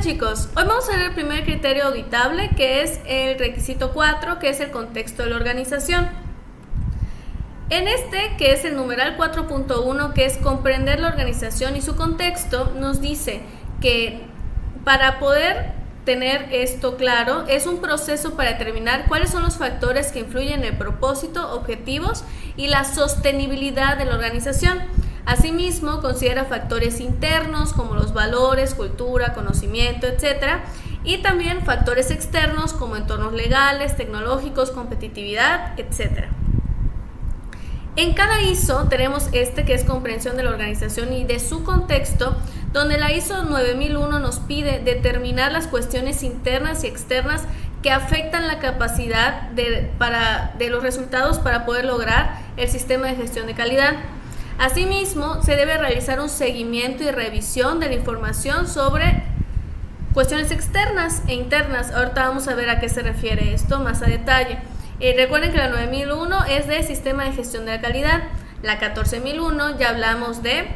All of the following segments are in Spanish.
chicos, hoy vamos a ver el primer criterio auditable, que es el requisito 4, que es el contexto de la organización. En este, que es el numeral 4.1, que es comprender la organización y su contexto, nos dice que para poder tener esto claro, es un proceso para determinar cuáles son los factores que influyen en el propósito, objetivos y la sostenibilidad de la organización. Asimismo, considera factores internos como los valores, cultura, conocimiento, etc. Y también factores externos como entornos legales, tecnológicos, competitividad, etc. En cada ISO tenemos este que es comprensión de la organización y de su contexto, donde la ISO 9001 nos pide determinar las cuestiones internas y externas que afectan la capacidad de los resultados para poder lograr el sistema de gestión de calidad. Asimismo, se debe realizar un seguimiento y revisión de la información sobre cuestiones externas e internas. Ahorita vamos a ver a qué se refiere esto más a detalle. Recuerden que la 9001 es de sistema de gestión de la calidad. La 14001 ya hablamos de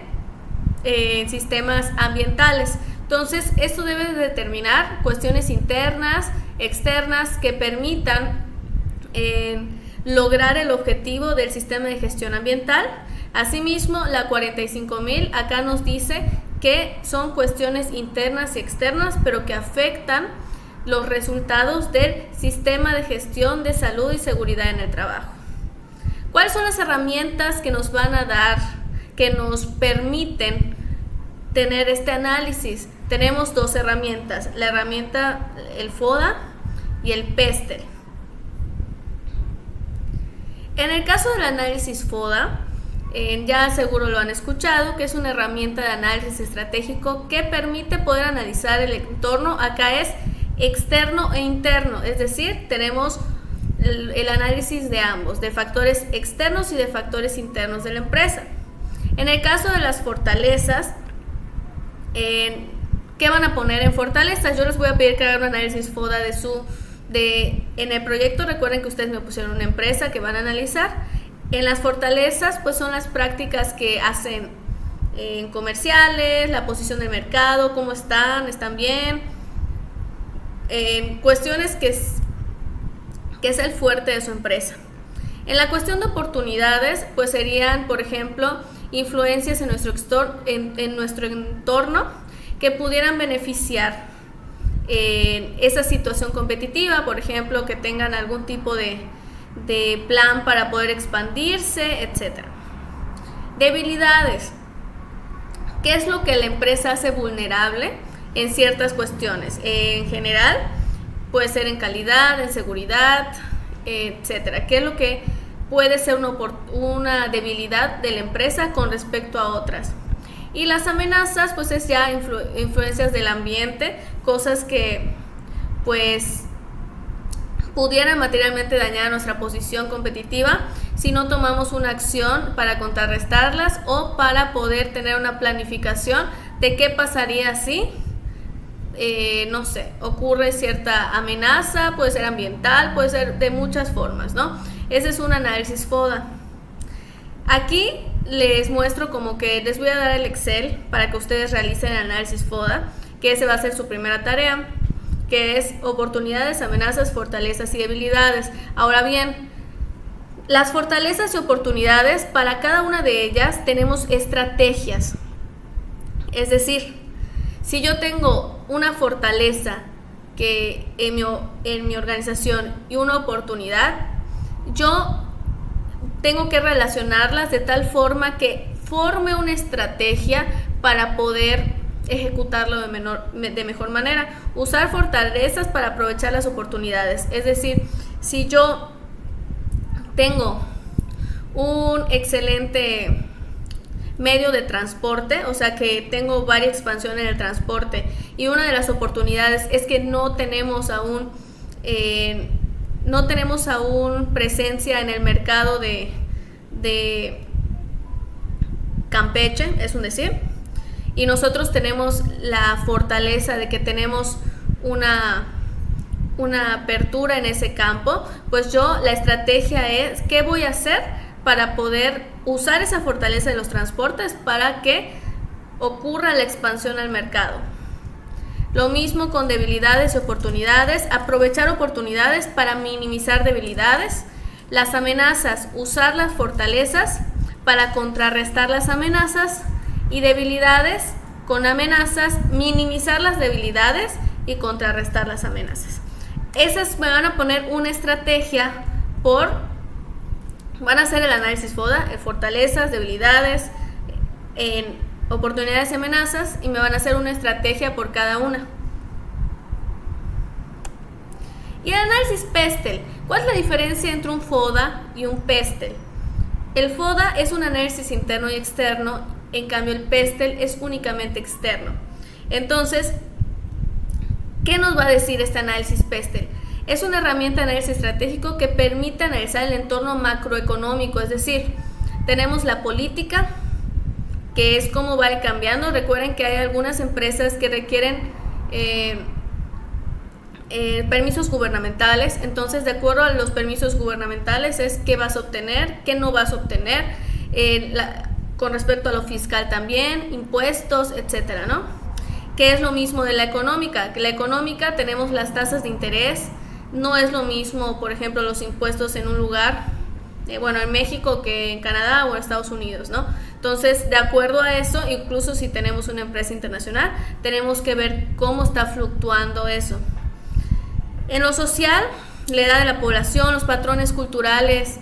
sistemas ambientales. Entonces, esto debe determinar cuestiones internas, externas que permitan lograr el objetivo del sistema de gestión ambiental. Asimismo, la 45000 acá nos dice que son cuestiones internas y externas, pero que afectan los resultados del sistema de gestión de salud y seguridad en el trabajo. ¿Cuáles son las herramientas que nos van a dar, que nos permiten tener este análisis? Tenemos dos herramientas, la herramienta, el FODA y el PESTEL. En el caso del análisis FODA, ya seguro lo han escuchado, que es una herramienta de análisis estratégico que permite poder analizar el entorno. Acá es externo e interno, es decir, tenemos el análisis de ambos, de factores externos y de factores internos de la empresa. En el caso de las fortalezas, ¿qué van a poner en fortalezas? Yo les voy a pedir que hagan un análisis FODA en el proyecto. Recuerden que ustedes me pusieron una empresa que van a analizar. En las fortalezas, pues son las prácticas que hacen en comerciales, la posición del mercado, cómo están bien, cuestiones que es el fuerte de su empresa. En la cuestión de oportunidades, pues serían, por ejemplo, influencias en nuestro entorno que pudieran beneficiar esa situación competitiva, por ejemplo, que tengan algún tipo de plan para poder expandirse, etc. Debilidades. ¿Qué es lo que la empresa hace vulnerable en ciertas cuestiones? En general, puede ser en calidad, en seguridad, etc. ¿Qué es lo que puede ser una debilidad de la empresa con respecto a otras? Y las amenazas, pues es ya influencias del ambiente, cosas que pues pudieran materialmente dañar nuestra posición competitiva si no tomamos una acción para contrarrestarlas o para poder tener una planificación de qué pasaría si, no sé, ocurre cierta amenaza, puede ser ambiental, puede ser de muchas formas, ¿no? Ese es un análisis FODA. Aquí les muestro como que les voy a dar el Excel para que ustedes realicen el análisis FODA, que ese va a ser su primera tarea, que es oportunidades, amenazas, fortalezas y debilidades. Ahora bien, las fortalezas y oportunidades, para cada una de ellas tenemos estrategias. Es decir, si yo tengo una fortaleza que en mi organización y una oportunidad, yo tengo que relacionarlas de tal forma que forme una estrategia para poder ejecutarlo de mejor manera. Usar fortalezas para aprovechar las oportunidades. Es decir, si yo tengo un excelente medio de transporte, o sea que tengo varias expansiones en el transporte y una de las oportunidades es que no tenemos aún presencia en el mercado de Campeche, es un decir, y nosotros tenemos la fortaleza de que tenemos una apertura en ese campo, pues la estrategia es qué voy a hacer para poder usar esa fortaleza de los transportes para que ocurra la expansión al mercado. Lo mismo con debilidades y oportunidades, aprovechar oportunidades para minimizar debilidades. Las amenazas, usar las fortalezas para contrarrestar las amenazas. Y debilidades, con amenazas, minimizar las debilidades y contrarrestar las amenazas. Esas me van a poner una estrategia van a hacer el análisis FODA, fortalezas, debilidades, oportunidades y amenazas, y me van a hacer una estrategia por cada una. Y el análisis PESTEL, ¿cuál es la diferencia entre un FODA y un PESTEL? El FODA es un análisis interno y externo, en cambio el PESTEL es únicamente externo. Entonces, ¿qué nos va a decir este análisis PESTEL? Es una herramienta de análisis estratégico que permite analizar el entorno macroeconómico, es decir, tenemos la política, que es cómo va cambiando. Recuerden que hay algunas empresas que requieren permisos gubernamentales, entonces de acuerdo a los permisos gubernamentales es qué vas a obtener, qué no vas a obtener, con respecto a lo fiscal también, impuestos, etcétera, ¿no? Que es lo mismo de la económica, que la económica tenemos las tasas de interés, no es lo mismo, por ejemplo, los impuestos en un lugar, en México que en Canadá o en Estados Unidos, ¿no? Entonces, de acuerdo a eso, incluso si tenemos una empresa internacional, tenemos que ver cómo está fluctuando eso. En lo social, la edad de la población, los patrones culturales,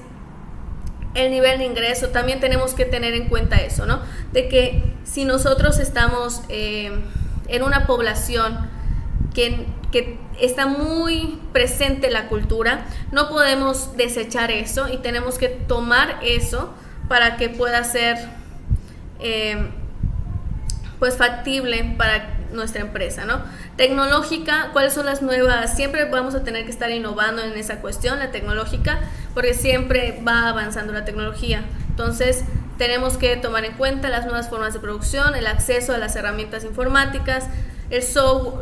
el nivel de ingreso, también tenemos que tener en cuenta eso, ¿no? De que si nosotros estamos en una población que está muy presente la cultura, no podemos desechar eso y tenemos que tomar eso para que pueda ser factible para nuestra empresa, ¿no? Tecnológica, ¿cuáles son las nuevas? Siempre vamos a tener que estar innovando en esa cuestión, la tecnológica, porque siempre va avanzando la tecnología. Entonces, tenemos que tomar en cuenta las nuevas formas de producción, el acceso a las herramientas informáticas,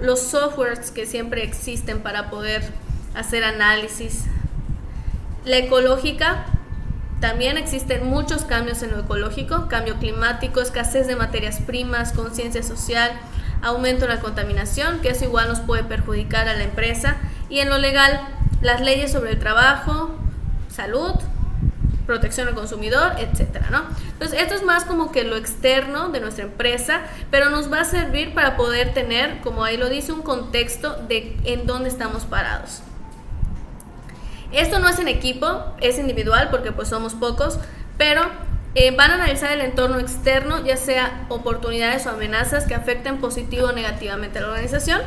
los softwares que siempre existen para poder hacer análisis. La ecológica, también existen muchos cambios en lo ecológico, cambio climático, escasez de materias primas, conciencia social, aumento en la contaminación, que eso igual nos puede perjudicar a la empresa. Y en lo legal, las leyes sobre el trabajo, salud, protección al consumidor, etcétera, ¿no? Entonces, esto es más como que lo externo de nuestra empresa, pero nos va a servir para poder tener, como ahí lo dice, un contexto de en dónde estamos parados. Esto no es en equipo, es individual porque pues somos pocos, pero van a analizar el entorno externo, ya sea oportunidades o amenazas que afecten positivo o negativamente a la organización,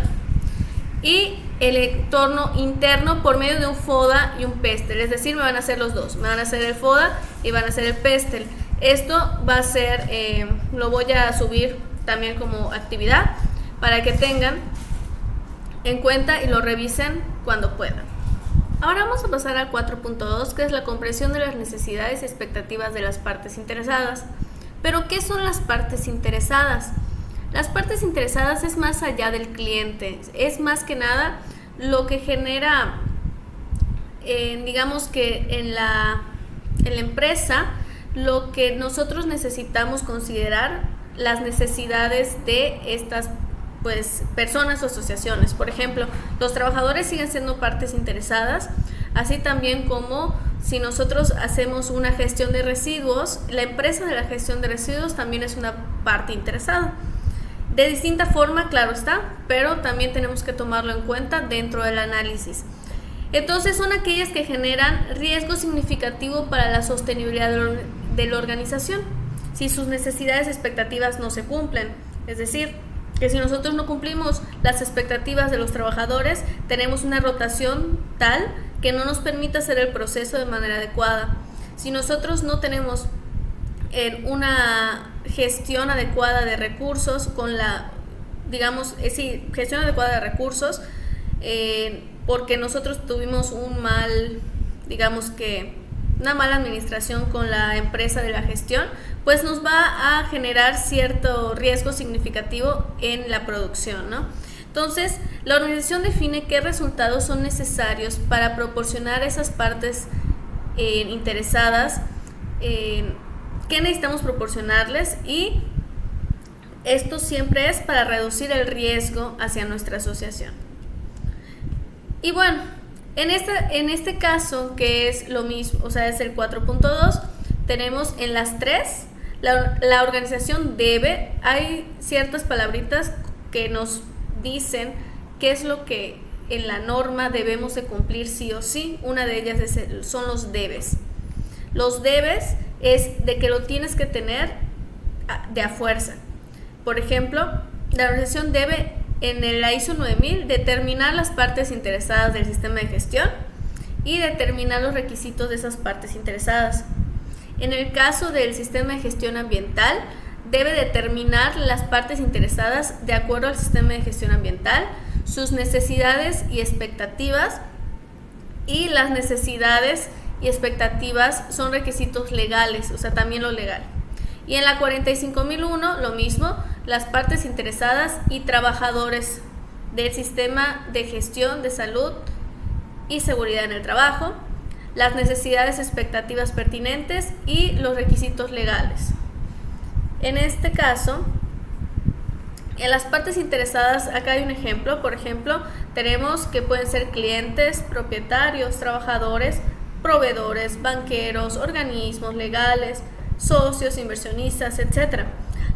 y el entorno interno por medio de un FODA y un PESTEL, es decir, me van a hacer los dos, me van a hacer el FODA y van a hacer el PESTEL. Esto va a ser, lo voy a subir también como actividad para que tengan en cuenta y lo revisen cuando puedan. Ahora vamos a pasar al 4.2, que es la comprensión de las necesidades y expectativas de las partes interesadas. Pero, ¿qué son las partes interesadas? Las partes interesadas es más allá del cliente, es más que nada lo que genera, digamos que en la empresa, lo que nosotros necesitamos considerar las necesidades de estas personas o asociaciones. Por ejemplo, los trabajadores siguen siendo partes interesadas, así también como si nosotros hacemos una gestión de residuos, la empresa de la gestión de residuos también es una parte interesada. De distinta forma, claro está, pero también tenemos que tomarlo en cuenta dentro del análisis. Entonces, son aquellas que generan riesgo significativo para la sostenibilidad de la organización, si sus necesidades y expectativas no se cumplen. Es decir, que si nosotros no cumplimos las expectativas de los trabajadores, tenemos una rotación tal que no nos permite hacer el proceso de manera adecuada. Si nosotros no tenemos una gestión adecuada de recursos, gestión adecuada de recursos, porque nosotros tuvimos una mala administración con la empresa de la gestión, pues nos va a generar cierto riesgo significativo en la producción, ¿no? Entonces, la organización define qué resultados son necesarios para proporcionar a esas partes interesadas, qué necesitamos proporcionarles y Esto siempre es para reducir el riesgo hacia nuestra asociación. Y bueno, en este caso, que es lo mismo, o sea, es el 4.2, tenemos en las tres, la organización debe, hay ciertas palabritas que nos dicen qué es lo que en la norma debemos de cumplir sí o sí. Una de ellas son los debes. Los debes es de que lo tienes que tener de a fuerza. Por ejemplo, la organización debe en la ISO 9000 determinar las partes interesadas del sistema de gestión y determinar los requisitos de esas partes interesadas. En el caso del sistema de gestión ambiental, debe determinar las partes interesadas de acuerdo al sistema de gestión ambiental, sus necesidades y expectativas, y las necesidades y expectativas son requisitos legales, o sea, también lo legal. Y en la 45001 lo mismo, las partes interesadas y trabajadores del sistema de gestión de salud y seguridad en el trabajo, las necesidades, expectativas pertinentes y los requisitos legales. En este caso, en las partes interesadas, acá hay un ejemplo. Por ejemplo, tenemos que pueden ser clientes, propietarios, trabajadores, proveedores, banqueros, organismos legales, socios, inversionistas, etc.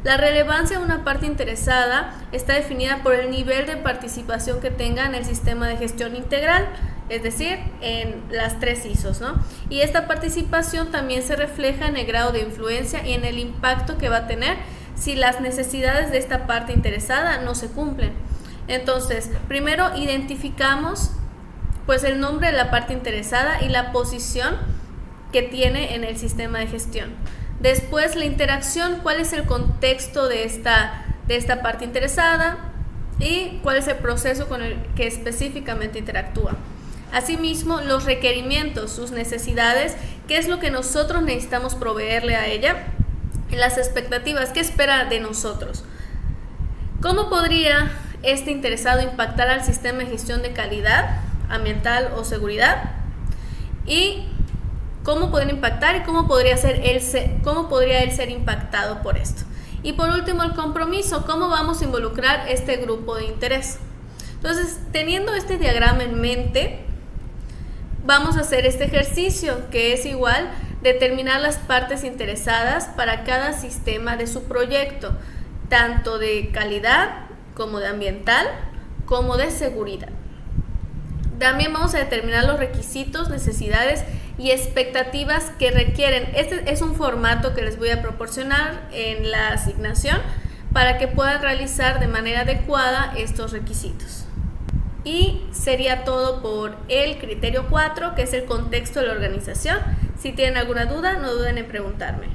La relevancia de una parte interesada está definida por el nivel de participación que tenga en el sistema de gestión integral, es decir, en las tres ISOs, ¿no? Y esta participación también se refleja en el grado de influencia y en el impacto que va a tener si las necesidades de esta parte interesada no se cumplen. Entonces, primero identificamos pues el nombre de la parte interesada y la posición que tiene en el sistema de gestión. Después, la interacción, cuál es el contexto de esta parte interesada y cuál es el proceso con el que específicamente interactúa. Asimismo, los requerimientos, sus necesidades, qué es lo que nosotros necesitamos proveerle a ella, y las expectativas, qué espera de nosotros. ¿Cómo podría este interesado impactar al sistema de gestión de calidad ambiental o seguridad? Y cómo pueden impactar y cómo podría él ser impactado por esto. Y por último, el compromiso, cómo vamos a involucrar este grupo de interés. Entonces, teniendo este diagrama en mente, vamos a hacer este ejercicio, que es igual determinar las partes interesadas para cada sistema de su proyecto, tanto de calidad como de ambiental como de seguridad. También vamos a determinar los requisitos, necesidades y expectativas que requieren. Este es un formato que les voy a proporcionar en la asignación para que puedan realizar de manera adecuada estos requisitos. Y sería todo por el criterio 4, que es el contexto de la organización. Si tienen alguna duda, no duden en preguntarme.